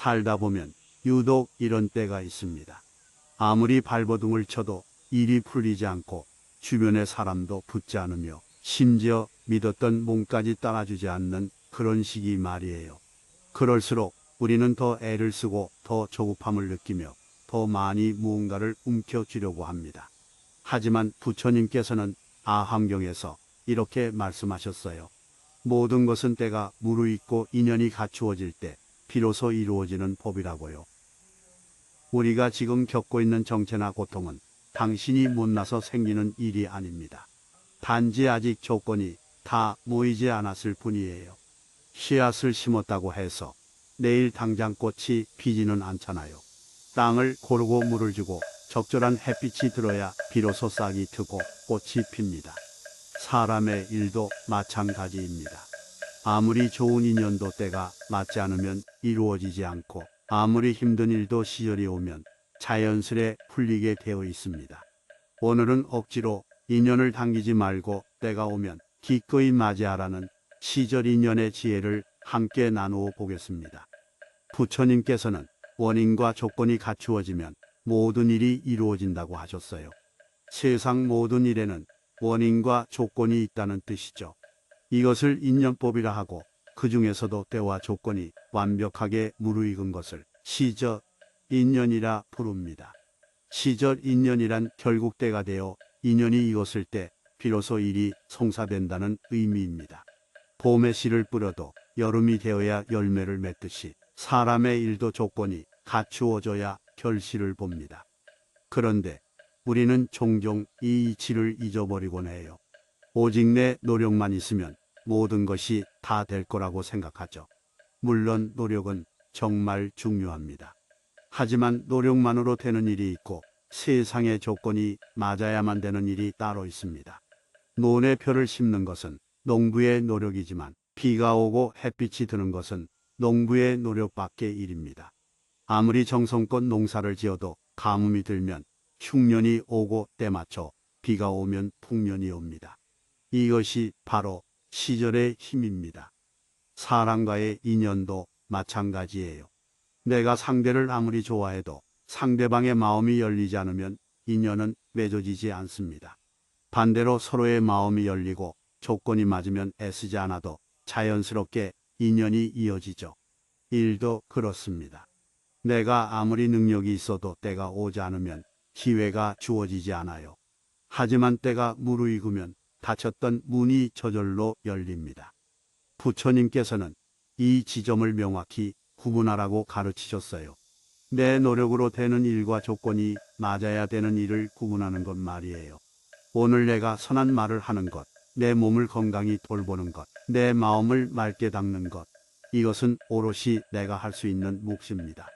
살다 보면 유독 이런 때가 있습니다. 아무리 발버둥을 쳐도 일이 풀리지 않고 주변의 사람도 붙지 않으며 심지어 믿었던 몸까지 따라주지 않는 그런 시기 말이에요. 그럴수록 우리는 더 애를 쓰고 더 조급함을 느끼며 더 많이 무언가를 움켜쥐려고 합니다. 하지만 부처님께서는 아함경에서 이렇게 말씀하셨어요. 모든 것은 때가 무르익고 인연이 갖추어질 때 비로소 이루어지는 법이라고요. 우리가 지금 겪고 있는 정체나 고통은 당신이 못나서 생기는 일이 아닙니다. 단지 아직 조건이 다 모이지 않았을 뿐이에요. 씨앗을 심었다고 해서 내일 당장 꽃이 피지는 않잖아요. 땅을 고르고 물을 주고 적절한 햇빛이 들어야 비로소 싹이 트고 꽃이 핍니다. 사람의 일도 마찬가지입니다. 아무리 좋은 인연도 때가 맞지 않으면 이루어지지 않고 아무리 힘든 일도 시절이 오면 자연스레 풀리게 되어 있습니다. 오늘은 억지로 인연을 당기지 말고 때가 오면 기꺼이 맞이하라는 시절 인연의 지혜를 함께 나누어 보겠습니다. 부처님께서는 원인과 조건이 갖추어지면 모든 일이 이루어진다고 하셨어요. 세상 모든 일에는 원인과 조건이 있다는 뜻이죠. 이것을 인연법이라 하고 그 중에서도 때와 조건이 완벽하게 무르익은 것을 시절 인연이라 부릅니다. 시절 인연이란 결국 때가 되어 인연이 익었을 때 비로소 일이 성사된다는 의미입니다. 봄에 씨를 뿌려도 여름이 되어야 열매를 맺듯이 사람의 일도 조건이 갖추어져야 결실을 봅니다. 그런데 우리는 종종 이 이치를 잊어버리곤 해요. 오직 내 노력만 있으면 모든 것이 다 될 거라고 생각하죠. 물론 노력은 정말 중요합니다. 하지만 노력만으로 되는 일이 있고 세상의 조건이 맞아야만 되는 일이 따로 있습니다. 논에 표를 심는 것은 농부의 노력이지만 비가 오고 햇빛이 드는 것은 농부의 노력밖의 일입니다. 아무리 정성껏 농사를 지어도 가뭄이 들면 흉년이 오고 때맞춰 비가 오면 풍년이 옵니다. 이것이 바로 시절의 힘입니다. 사람과의 인연도 마찬가지예요. 내가 상대를 아무리 좋아해도 상대방의 마음이 열리지 않으면 인연은 맺어지지 않습니다. 반대로 서로의 마음이 열리고 조건이 맞으면 애쓰지 않아도 자연스럽게 인연이 이어지죠. 일도 그렇습니다. 내가 아무리 능력이 있어도 때가 오지 않으면 기회가 주어지지 않아요. 하지만 때가 무르익으면 닫혔던 문이 저절로 열립니다. 부처님께서는 이 지점을 명확히 구분하라고 가르치셨어요. 내 노력으로 되는 일과 조건이 맞아야 되는 일을 구분하는 것 말이에요. 오늘 내가 선한 말을 하는 것, 내 몸을 건강히 돌보는 것, 내 마음을 맑게 닦는 것, 이것은 오롯이 내가 할 수 있는 몫입니다.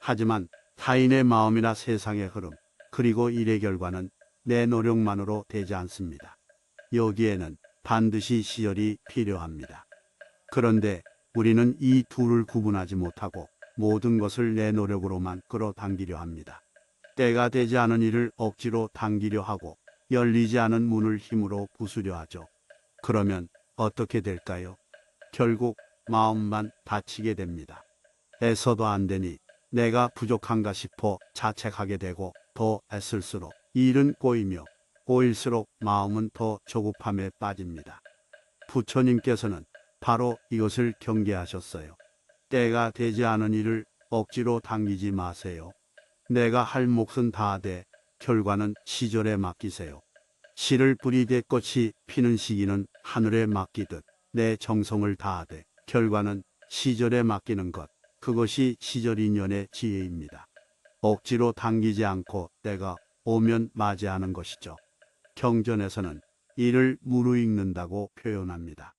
하지만 타인의 마음이나 세상의 흐름, 그리고 일의 결과는 내 노력만으로 되지 않습니다. 여기에는 반드시 시절이 필요합니다. 그런데 우리는 이 둘을 구분하지 못하고 모든 것을 내 노력으로만 끌어당기려 합니다. 때가 되지 않은 일을 억지로 당기려 하고 열리지 않은 문을 힘으로 부수려 하죠. 그러면 어떻게 될까요? 결국 마음만 다치게 됩니다. 애써도 안 되니 내가 부족한가 싶어 자책하게 되고 더 애쓸수록 일은 꼬이며 꼬일수록 마음은 더 조급함에 빠집니다. 부처님께서는 바로 이것을 경계하셨어요. 때가 되지 않은 일을 억지로 당기지 마세요. 내가 할 몫은 다하되 결과는 시절에 맡기세요. 씨를 뿌리되 꽃이 피는 시기는 하늘에 맡기듯 내 정성을 다하되 결과는 시절에 맡기는 것, 그것이 시절 인연의 지혜입니다. 억지로 당기지 않고 때가 오면 맞이하는 것이죠. 경전에서는 이를 무르익는다고 표현합니다.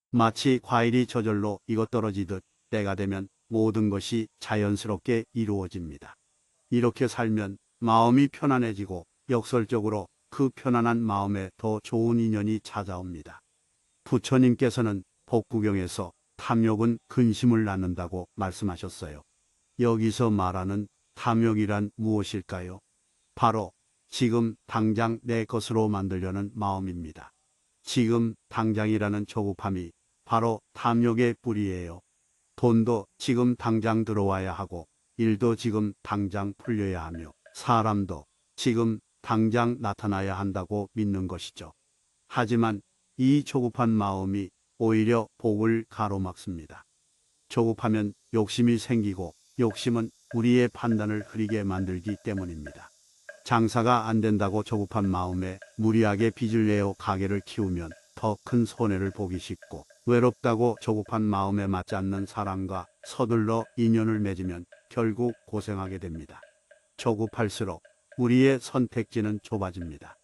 마치 과일이 저절로 익어 떨어지듯 때가 되면 모든 것이 자연스럽게 이루어집니다. 이렇게 살면 마음이 편안해지고 역설적으로 그 편안한 마음에 더 좋은 인연이 찾아옵니다. 부처님께서는 법구경에서 탐욕은 근심을 낳는다고 말씀하셨어요. 여기서 말하는 탐욕이란 무엇일까요? 바로 지금 당장 내 것으로 만들려는 마음입니다. 지금 당장이라는 조급함이 바로 탐욕의 뿌리예요. 돈도 지금 당장 들어와야 하고 일도 지금 당장 풀려야 하며 사람도 지금 당장 나타나야 한다고 믿는 것이죠. 하지만 이 조급한 마음이 오히려 복을 가로막습니다. 조급하면 욕심이 생기고 욕심은 우리의 판단을 흐리게 만들기 때문입니다. 장사가 안 된다고 조급한 마음에 무리하게 빚을 내어 가게를 키우면 더 큰 손해를 보기 쉽고, 외롭다고 조급한 마음에 맞지 않는 사람과 서둘러 인연을 맺으면 결국 고생하게 됩니다. 조급할수록 우리의 선택지는 좁아집니다.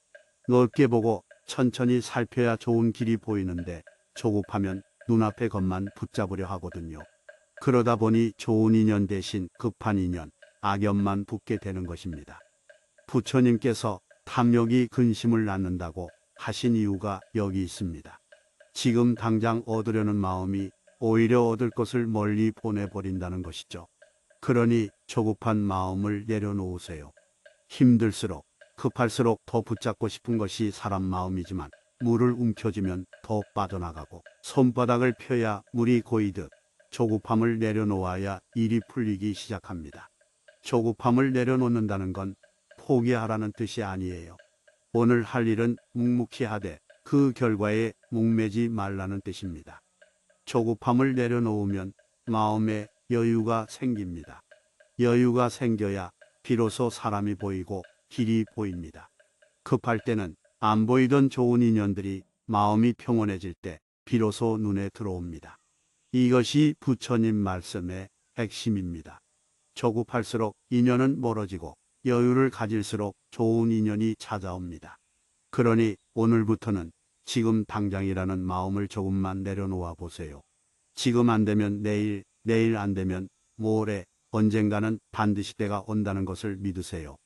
넓게 보고 천천히 살펴야 좋은 길이 보이는데 조급하면 눈앞의 것만 붙잡으려 하거든요. 그러다 보니 좋은 인연 대신 급한 인연, 악연만 붙게 되는 것입니다. 부처님께서 탐욕이 근심을 낳는다고 하신 이유가 여기 있습니다. 지금 당장 얻으려는 마음이 오히려 얻을 것을 멀리 보내버린다는 것이죠. 그러니 조급한 마음을 내려놓으세요. 힘들수록 급할수록 더 붙잡고 싶은 것이 사람 마음이지만 물을 움켜쥐면 더 빠져나가고 손바닥을 펴야 물이 고이듯 조급함을 내려놓아야 일이 풀리기 시작합니다. 조급함을 내려놓는다는 건 포기하라는 뜻이 아니에요. 오늘 할 일은 묵묵히 하되 그 결과에 목매지 말라는 뜻입니다. 조급함을 내려놓으면 마음에 여유가 생깁니다. 여유가 생겨야 비로소 사람이 보이고 길이 보입니다. 급할 때는 안 보이던 좋은 인연들이 마음이 평온해질 때 비로소 눈에 들어옵니다. 이것이 부처님 말씀의 핵심입니다. 조급할수록 인연은 멀어지고 여유를 가질수록 좋은 인연이 찾아옵니다. 그러니 오늘부터는 지금 당장이라는 마음을 조금만 내려놓아 보세요. 지금 안 되면 내일, 내일 안 되면 모레, 언젠가는 반드시 때가 온다는 것을 믿으세요.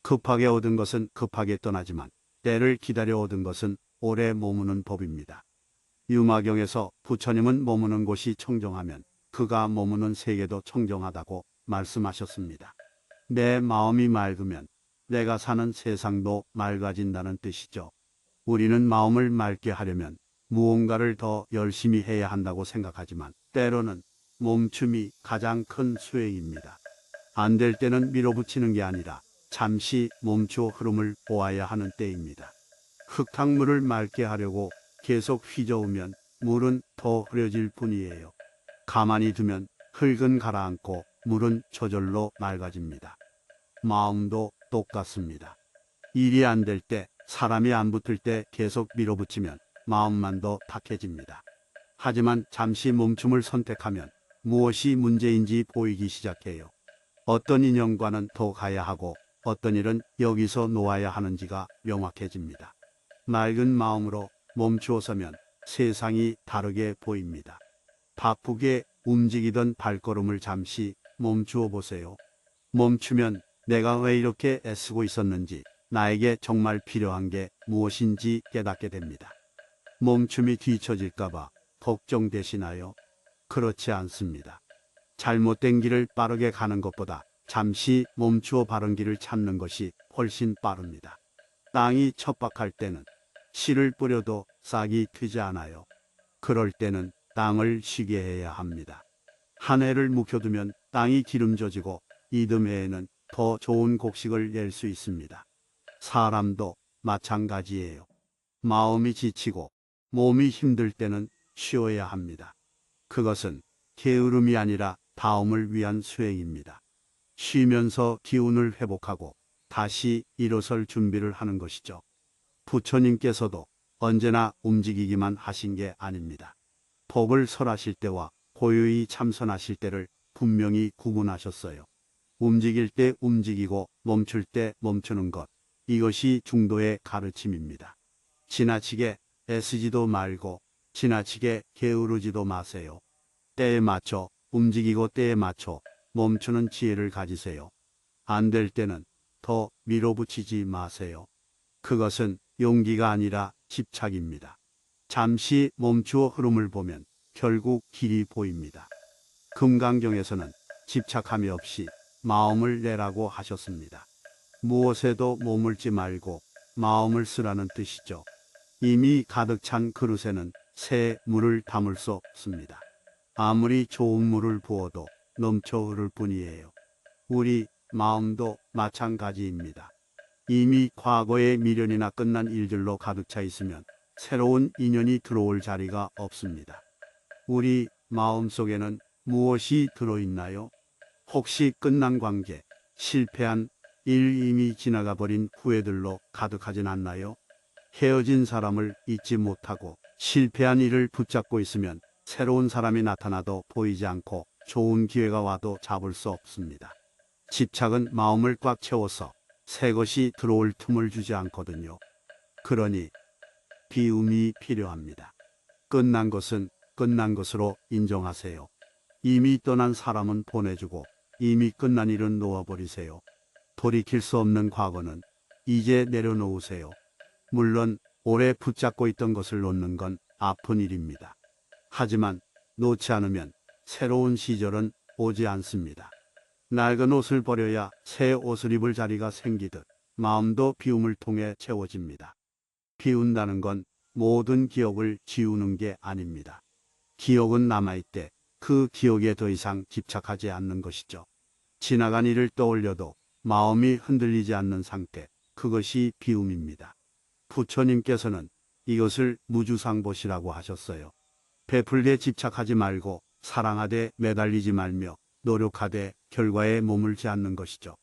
급하게 얻은 것은 급하게 떠나지만 때를 기다려 얻은 것은 오래 머무는 법입니다. 유마경에서 부처님은 머무는 곳이 청정하면 그가 머무는 세계도 청정하다고 말씀하셨습니다. 내 마음이 맑으면 내가 사는 세상도 맑아진다는 뜻이죠. 우리는 마음을 맑게 하려면 무언가를 더 열심히 해야 한다고 생각하지만 때로는 멈춤이 가장 큰 수행입니다. 안 될 때는 밀어붙이는 게 아니라 잠시 멈추어 흐름을 보아야 하는 때입니다. 흙탕물을 맑게 하려고 계속 휘저으면 물은 더 흐려질 뿐이에요. 가만히 두면 흙은 가라앉고 물은 저절로 맑아집니다. 마음도 똑같습니다. 일이 안 될 때, 사람이 안 붙을 때 계속 밀어붙이면 마음만 더 탁해집니다. 하지만 잠시 멈춤을 선택하면 무엇이 문제인지 보이기 시작해요. 어떤 인연과는 더 가야 하고 어떤 일은 여기서 놓아야 하는지가 명확해집니다. 맑은 마음으로 멈추어 서면 세상이 다르게 보입니다. 바쁘게 움직이던 발걸음을 잠시 멈추어 보세요. 멈추면 내가 왜 이렇게 애쓰고 있었는지, 나에게 정말 필요한 게 무엇인지 깨닫게 됩니다. 멈춤이 뒤처질까봐 걱정되시나요? 그렇지 않습니다. 잘못된 길을 빠르게 가는 것보다 잠시 멈추어 바른 길을 찾는 것이 훨씬 빠릅니다. 땅이 척박할 때는 씨를 뿌려도 싹이 트지 않아요. 그럴 때는 땅을 쉬게 해야 합니다. 한 해를 묵혀두면 땅이 기름져지고 이듬해에는 더 좋은 곡식을 낼 수 있습니다. 사람도 마찬가지예요. 마음이 지치고 몸이 힘들 때는 쉬어야 합니다. 그것은 게으름이 아니라 다음을 위한 수행입니다. 쉬면서 기운을 회복하고 다시 일어설 준비를 하는 것이죠. 부처님께서도 언제나 움직이기만 하신 게 아닙니다. 법을 설하실 때와 고요히 참선하실 때를 분명히 구분하셨어요. 움직일 때 움직이고 멈출 때 멈추는 것, 이것이 중도의 가르침입니다. 지나치게 애쓰지도 말고 지나치게 게으르지도 마세요. 때에 맞춰 움직이고 때에 맞춰 멈추는 지혜를 가지세요. 안 될 때는 더 밀어붙이지 마세요. 그것은 용기가 아니라 집착입니다. 잠시 멈추어 흐름을 보면 결국 길이 보입니다. 금강경에서는 집착함이 없이 마음을 내라고 하셨습니다. 무엇에도 머물지 말고 마음을 쓰라는 뜻이죠. 이미 가득 찬 그릇에는 새 물을 담을 수 없습니다. 아무리 좋은 물을 부어도 넘쳐 흐를 뿐이에요. 우리 마음도 마찬가지입니다. 이미 과거의 미련이나 끝난 일들로 가득 차 있으면 새로운 인연이 들어올 자리가 없습니다. 우리 마음속에는 무엇이 들어있나요? 혹시 끝난 관계, 실패한 일, 이미 지나가 버린 후회들로 가득하진 않나요? 헤어진 사람을 잊지 못하고 실패한 일을 붙잡고 있으면 새로운 사람이 나타나도 보이지 않고 좋은 기회가 와도 잡을 수 없습니다. 집착은 마음을 꽉 채워서 새 것이 들어올 틈을 주지 않거든요. 그러니 비움이 필요합니다. 끝난 것은 끝난 것으로 인정하세요. 이미 떠난 사람은 보내주고 이미 끝난 일은 놓아버리세요. 돌이킬 수 없는 과거는 이제 내려놓으세요. 물론 오래 붙잡고 있던 것을 놓는 건 아픈 일입니다. 하지만 놓지 않으면 새로운 시절은 오지 않습니다. 낡은 옷을 버려야 새 옷을 입을 자리가 생기듯 마음도 비움을 통해 채워집니다. 비운다는 건 모든 기억을 지우는 게 아닙니다. 기억은 남아있되 그 기억에 더 이상 집착하지 않는 것이죠. 지나간 일을 떠올려도 마음이 흔들리지 않는 상태, 그것이 비움입니다. 부처님께서는 이것을 무주상보시라고 하셨어요. 베풀되 집착하지 말고 사랑하되 매달리지 말며 노력하되 결과에 머물지 않는 것이죠.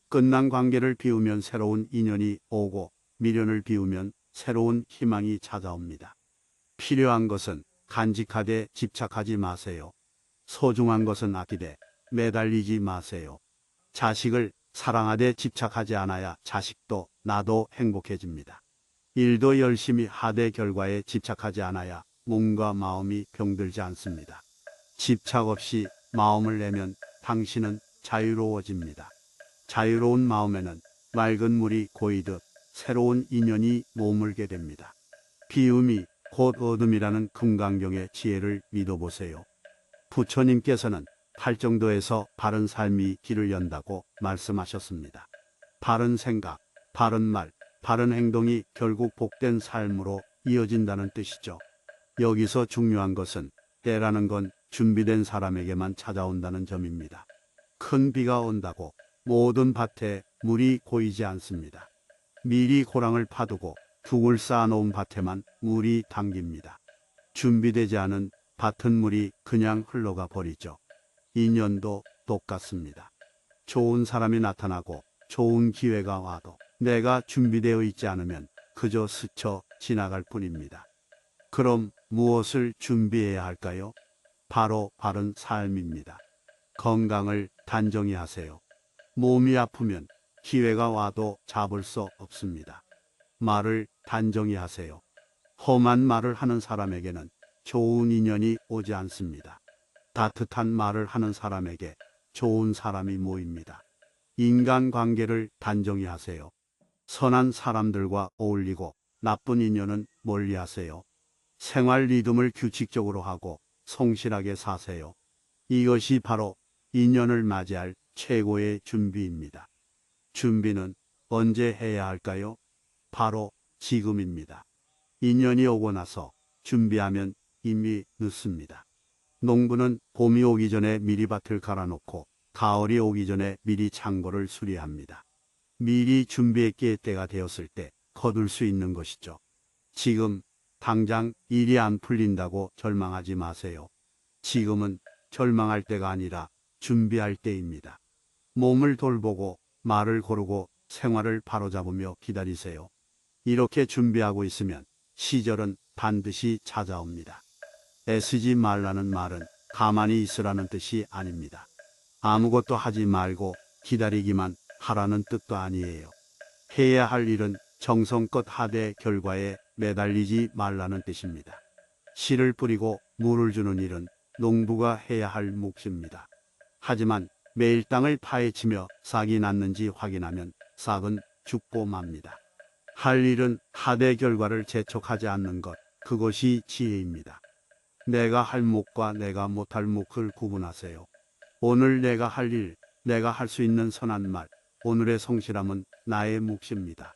끝난 관계를 비우면 새로운 인연이 오고 미련을 비우면 새로운 희망이 찾아옵니다. 필요한 것은 간직하되 집착하지 마세요. 소중한 것은 아끼되 매달리지 마세요. 자식을 사랑하되 집착하지 않아야 자식도 나도 행복해집니다. 일도 열심히 하되 결과에 집착하지 않아야 몸과 마음이 병들지 않습니다. 집착 없이 마음을 내면 당신은 자유로워집니다. 자유로운 마음에는 맑은 물이 고이듯 새로운 인연이 머물게 됩니다. 비움이 곧 어둠이라는 금강경의 지혜를 믿어보세요. 부처님께서는 팔정도에서 바른 삶이 길을 연다고 말씀하셨습니다. 바른 생각, 바른 말, 바른 행동이 결국 복된 삶으로 이어진다는 뜻이죠. 여기서 중요한 것은 때라는 건 준비된 사람에게만 찾아온다는 점입니다. 큰 비가 온다고 모든 밭에 물이 고이지 않습니다. 미리 고랑을 파두고 둑을 쌓아놓은 밭에만 물이 담깁니다. 준비되지 않은 밭은 물이 그냥 흘러가 버리죠. 인연도 똑같습니다. 좋은 사람이 나타나고 좋은 기회가 와도 내가 준비되어 있지 않으면 그저 스쳐 지나갈 뿐입니다. 그럼 무엇을 준비해야 할까요? 바로 바른 삶입니다. 건강을 단정히 하세요. 몸이 아프면 기회가 와도 잡을 수 없습니다. 말을 단정히 하세요. 험한 말을 하는 사람에게는 좋은 인연이 오지 않습니다. 따뜻한 말을 하는 사람에게 좋은 사람이 모입니다. 인간관계를 단정히 하세요. 선한 사람들과 어울리고 나쁜 인연은 멀리하세요. 생활 리듬을 규칙적으로 하고 성실하게 사세요. 이것이 바로 인연을 맞이할 최고의 준비입니다. 준비는 언제 해야 할까요? 바로 지금입니다. 인연이 오고 나서 준비하면 이미 늦습니다. 농부는 봄이 오기 전에 미리 밭을 갈아놓고 가을이 오기 전에 미리 창고를 수리합니다. 미리 준비했기에 때가 되었을 때 거둘 수 있는 것이죠. 지금 당장 일이 안 풀린다고 절망하지 마세요. 지금은 절망할 때가 아니라 준비할 때입니다. 몸을 돌보고 말을 고르고 생활을 바로잡으며 기다리세요. 이렇게 준비하고 있으면 시절은 반드시 찾아옵니다. 애쓰지 말라는 말은 가만히 있으라는 뜻이 아닙니다. 아무것도 하지 말고 기다리기만 하라는 뜻도 아니에요. 해야 할 일은 정성껏 하되 결과에 매달리지 말라는 뜻입니다. 씨를 뿌리고 물을 주는 일은 농부가 해야 할 몫입니다. 하지만 매일 땅을 파헤치며 싹이 났는지 확인하면 싹은 죽고 맙니다. 할 일은 하되 결과를 재촉하지 않는 것, 그것이 지혜입니다. 내가 할 몫과 내가 못할 몫을 구분하세요. 오늘 내가 할 일, 내가 할 수 있는 선한 말, 오늘의 성실함은 나의 몫입니다.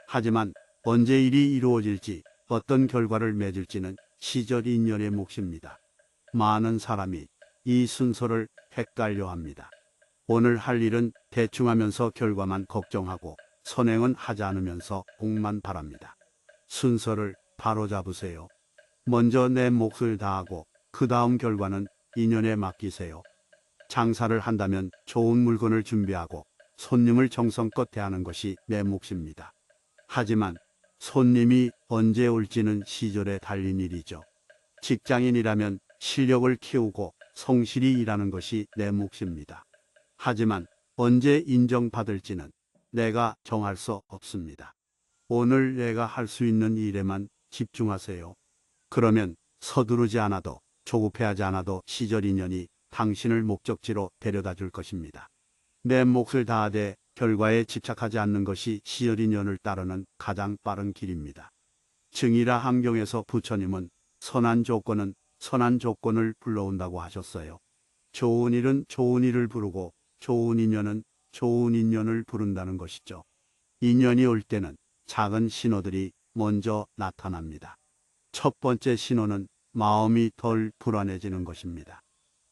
하지만 언제 일이 이루어질지, 어떤 결과를 맺을지는 시절 인연의 몫입니다. 많은 사람이 이 순서를 헷갈려 합니다. 오늘 할 일은 대충 하면서 결과만 걱정하고 선행은 하지 않으면서 복만 바랍니다. 순서를 바로 잡으세요. 먼저 내 몫을 다하고 그 다음 결과는 인연에 맡기세요. 장사를 한다면 좋은 물건을 준비하고 손님을 정성껏 대하는 것이 내 몫입니다. 하지만 손님이 언제 올지는 시절에 달린 일이죠. 직장인이라면 실력을 키우고 성실히 일하는 것이 내 몫입니다. 하지만 언제 인정받을지는 내가 정할 수 없습니다. 오늘 내가 할 수 있는 일에만 집중하세요. 그러면 서두르지 않아도 조급해하지 않아도 시절 인연이 당신을 목적지로 데려다 줄 것입니다. 내 몫을 다하되 결과에 집착하지 않는 것이 시절 인연을 따르는 가장 빠른 길입니다. 증이라 함경에서 부처님은 선한 조건을 불러온다고 하셨어요. 좋은 일은 좋은 일을 부르고 좋은 인연은 좋은 인연을 부른다는 것이죠. 인연이 올 때는 작은 신호들이 먼저 나타납니다. 첫 번째 신호는 마음이 덜 불안해지는 것입니다.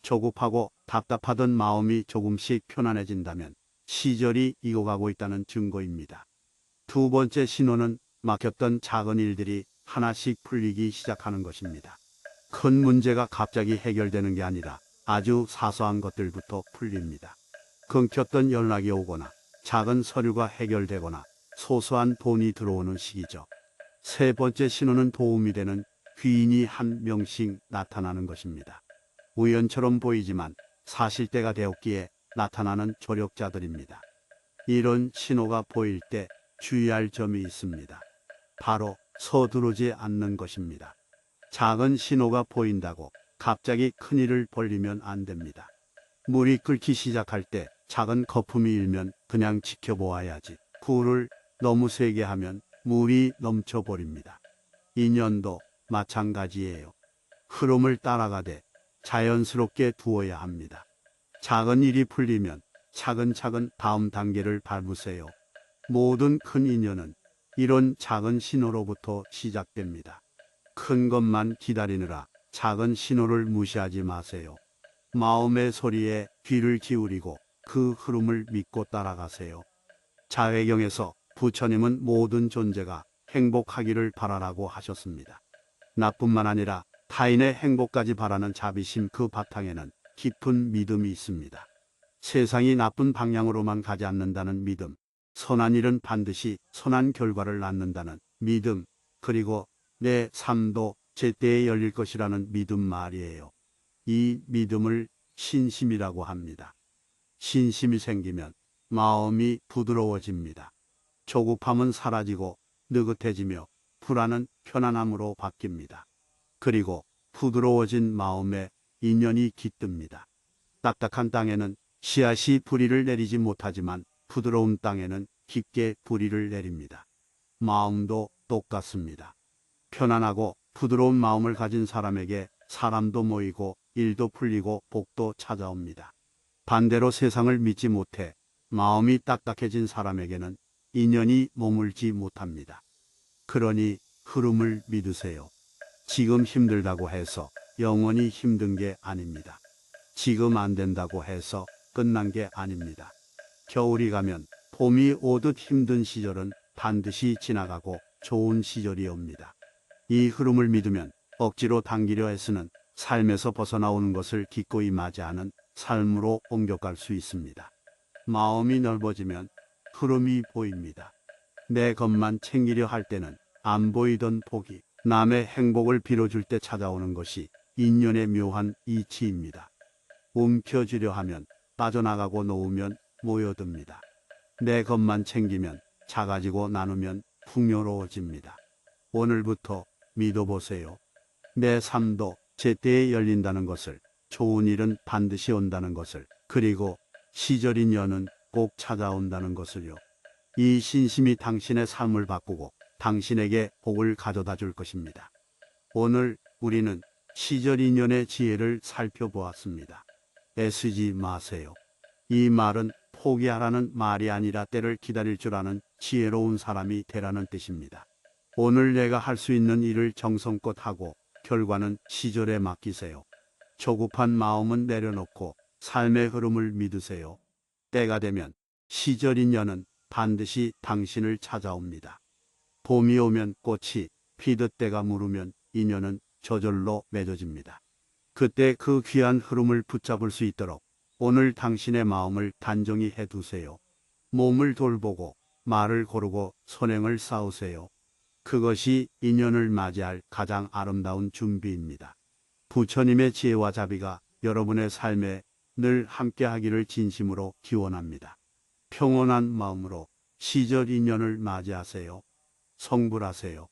조급하고 답답하던 마음이 조금씩 편안해진다면 시절이 익어가고 있다는 증거입니다. 두 번째 신호는 막혔던 작은 일들이 하나씩 풀리기 시작하는 것입니다. 큰 문제가 갑자기 해결되는 게 아니라 아주 사소한 것들부터 풀립니다. 끊겼던 연락이 오거나 작은 서류가 해결되거나 소소한 돈이 들어오는 시기죠. 세 번째 신호는 도움이 되는 귀인이 한 명씩 나타나는 것입니다. 우연처럼 보이지만 사실대가 되었기에 나타나는 조력자들입니다. 이런 신호가 보일 때 주의할 점이 있습니다. 바로 서두르지 않는 것입니다. 작은 신호가 보인다고 갑자기 큰일을 벌리면 안 됩니다. 물이 끓기 시작할 때 작은 거품이 일면 그냥 지켜보아야지. 불을 너무 세게 하면 물이 넘쳐버립니다. 인연도 마찬가지예요. 흐름을 따라가되 자연스럽게 두어야 합니다. 작은 일이 풀리면 차근차근 다음 단계를 밟으세요. 모든 큰 인연은 이런 작은 신호로부터 시작됩니다. 큰 것만 기다리느라 작은 신호를 무시하지 마세요. 마음의 소리에 귀를 기울이고 그 흐름을 믿고 따라가세요. 자회경에서 부처님은 모든 존재가 행복하기를 바라라고 하셨습니다. 나뿐만 아니라 타인의 행복까지 바라는 자비심 그 바탕에는 깊은 믿음이 있습니다. 세상이 나쁜 방향으로만 가지 않는다는 믿음, 선한 일은 반드시 선한 결과를 낳는다는 믿음, 그리고 내 삶도 제때에 열릴 것이라는 믿음 말이에요. 이 믿음을 신심이라고 합니다. 신심이 생기면 마음이 부드러워집니다. 조급함은 사라지고 느긋해지며 불안은 편안함으로 바뀝니다. 그리고 부드러워진 마음에 인연이 깃듭니다. 딱딱한 땅에는 씨앗이 뿌리를 내리지 못하지만 부드러운 땅에는 깊게 뿌리를 내립니다. 마음도 똑같습니다. 편안하고 부드러운 마음을 가진 사람에게 사람도 모이고 일도 풀리고 복도 찾아옵니다. 반대로 세상을 믿지 못해 마음이 딱딱해진 사람에게는 인연이 머물지 못합니다. 그러니 흐름을 믿으세요. 지금 힘들다고 해서 영원히 힘든 게 아닙니다. 지금 안 된다고 해서 끝난 게 아닙니다. 겨울이 가면 봄이 오듯 힘든 시절은 반드시 지나가고 좋은 시절이 옵니다. 이 흐름을 믿으면 억지로 당기려 애쓰는 삶에서 벗어나오는 것을 기꺼이 맞이하는 삶으로 옮겨갈 수 있습니다. 마음이 넓어지면 흐름이 보입니다. 내 것만 챙기려 할 때는 안 보이던 복이 남의 행복을 빌어줄 때 찾아오는 것이 인연의 묘한 이치입니다. 움켜쥐려 하면 빠져나가고 놓으면 모여듭니다. 내 것만 챙기면 작아지고 나누면 풍요로워집니다. 오늘부터 믿어보세요. 내 삶도 제때에 열린다는 것을, 좋은 일은 반드시 온다는 것을, 그리고 시절 인연은 꼭 찾아온다는 것을요. 이 신심이 당신의 삶을 바꾸고 당신에게 복을 가져다 줄 것입니다. 오늘 우리는 시절 인연의 지혜를 살펴보았습니다. 애쓰지 마세요. 이 말은 포기하라는 말이 아니라 때를 기다릴 줄 아는 지혜로운 사람이 되라는 뜻입니다. 오늘 내가 할 수 있는 일을 정성껏 하고 결과는 시절에 맡기세요. 조급한 마음은 내려놓고 삶의 흐름을 믿으세요. 때가 되면 시절 인연은 반드시 당신을 찾아옵니다. 봄이 오면 꽃이 피듯 때가 물으면 인연은 저절로 맺어집니다. 그때 그 귀한 흐름을 붙잡을 수 있도록 오늘 당신의 마음을 단정히 해두세요. 몸을 돌보고 말을 고르고 선행을 쌓으세요. 그것이 인연을 맞이할 가장 아름다운 준비입니다. 부처님의 지혜와 자비가 여러분의 삶에 늘 함께하기를 진심으로 기원합니다. 평온한 마음으로 시절 인연을 맞이하세요. 성불하세요.